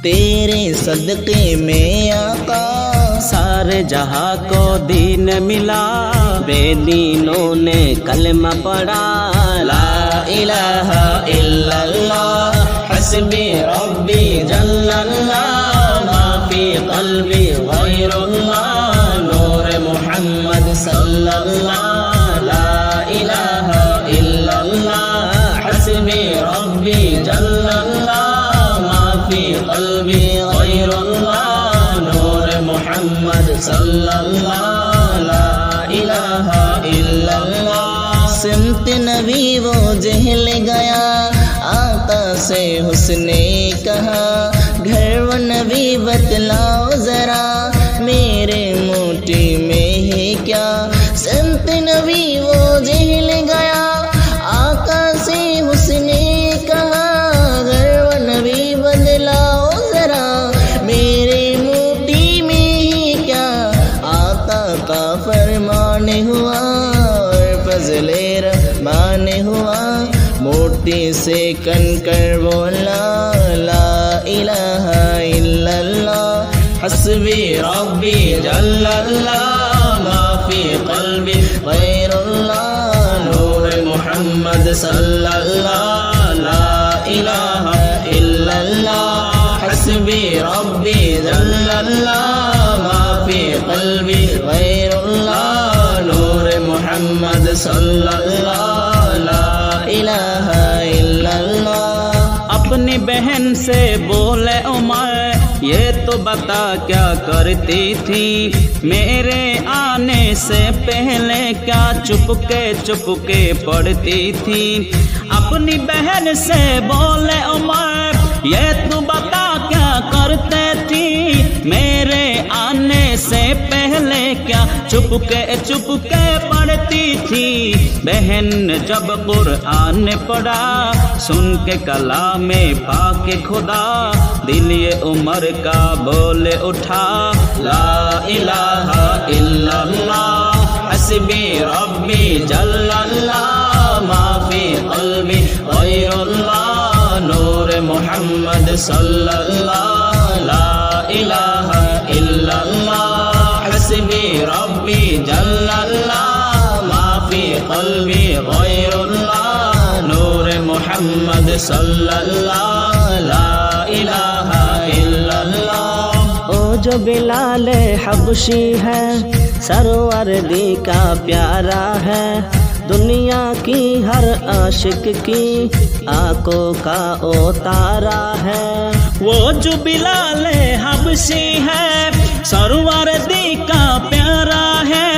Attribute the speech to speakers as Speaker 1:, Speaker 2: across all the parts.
Speaker 1: تیرے صدقے میں آقا
Speaker 2: سارے جہاں کو دین ملا، بے دینوں نے کلمہ پڑھا،
Speaker 1: لا الہ الا اللہ حسبی ربی جل اللہ ما فی قلبی غیر اللہ نور محمد صلی اللہ، لا الہ الا اللہ حسبی ربی جل اللہ ما فی قلبی غیر اللہ نور محمد صلی اللہ، لا الہ الا اللہ۔ سمت نبی وہ جہل گیا، آقا سے حسن کہا، گھر و نبی بتلاؤ ذرا میرے موٹی میں ہے کیا۔ سمت نبی وہ جہل گیا، آقا سے حسن کہا، گھر و نبی بتلاؤ ذرا میرے موٹی میں ہے کیا۔ آقا کا فرمان ہوا اور فضل رحمان ہوا، موٹی سے کنکر بولا، لا الہ الا اللہ حسبی ربی جل اللہ ما فی قلبی غیر اللہ نور محمد صلی اللہ، لا الہ الا اللہ حسبی ربی جل اللہ ما فی قلبی غیر اللہ نور محمد صلی اللہ، لا الہ الا اللہ۔
Speaker 2: اپنی بہن سے بولے عمر یہ تو بتا کیا کرتی تھی، میرے آنے سے پہلے کیا چپ کے پڑھتی تھی۔ اپنی بہن سے بولے عمر یہ تو بتا کیا کرتے تھی، میرے آنے سے پہلے کیا چپ کے پڑھتی تھی۔ بہن جب قرآن پڑھا سن کے کلام پاک خدا، دل یہ عمر کا بول اٹھا، لا الہ الا اللہ حسبی ربی جل اللہ ما فی قلبی غیر اللہ نور محمد صلی اللہ، لا الہ الا اللہ حسبی ربی جل اللہ ما فی قلبی غیر اللہ نور محمد صلی اللہ، لا الہ الا اللہ۔ او جو بلال حبشی ہے سروردی کا پیارا ہے، دنیا کی ہر عاشق کی آنکھوں کا اوتارا ہے۔ وہ جو بلال حبشی ہے سروردی کا پیارا ہے،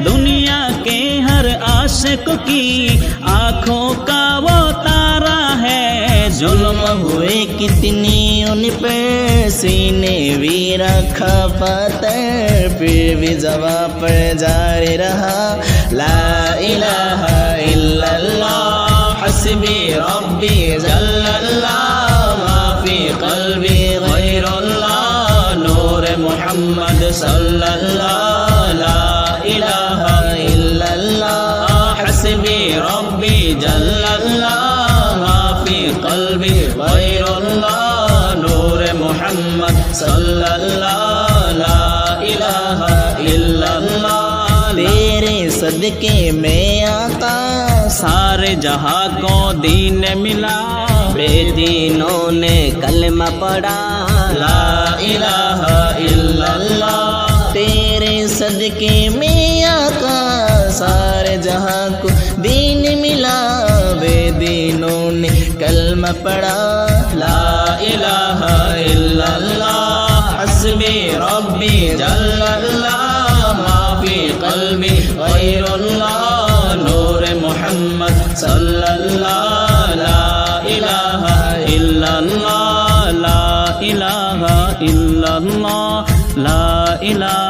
Speaker 2: دنیا کے ہر عاشق کی آنکھوں کا وہ تارا ہے۔
Speaker 1: ظلم ہوئے کتنی ان پہ سینے بھی رکھا پاتر، پھر بھی جواب پر جاری رہا، لا الہ الا اللہ حسبی ربی جل اللہ ما فی قلبی غیر اللہ نور محمد صلی اللہ، لا الہ الا اللہ حسبی ربی جل اللہ ما فی قلبی غیر اللہ نور محمد صلی اللہ، لا الہ الا اللہ۔ تیرے صدقے میں آقا
Speaker 2: سارے جہاں کو دین ملا، بے دینوں نے کلمہ پڑھا،
Speaker 1: لا الہ الا اللہ۔ تیرے صدقے میں آقا سارے جہاں کو دین ملا، بے دینوں نے کلمہ پڑھا، لا الہ الا اللہ حسبی ربی جل اللہ ما فی قلبی غیر اللہ نور محمد صلی اللہ، لا الہ الا اللہ،
Speaker 2: لا الہ الا اللہ، لا الہ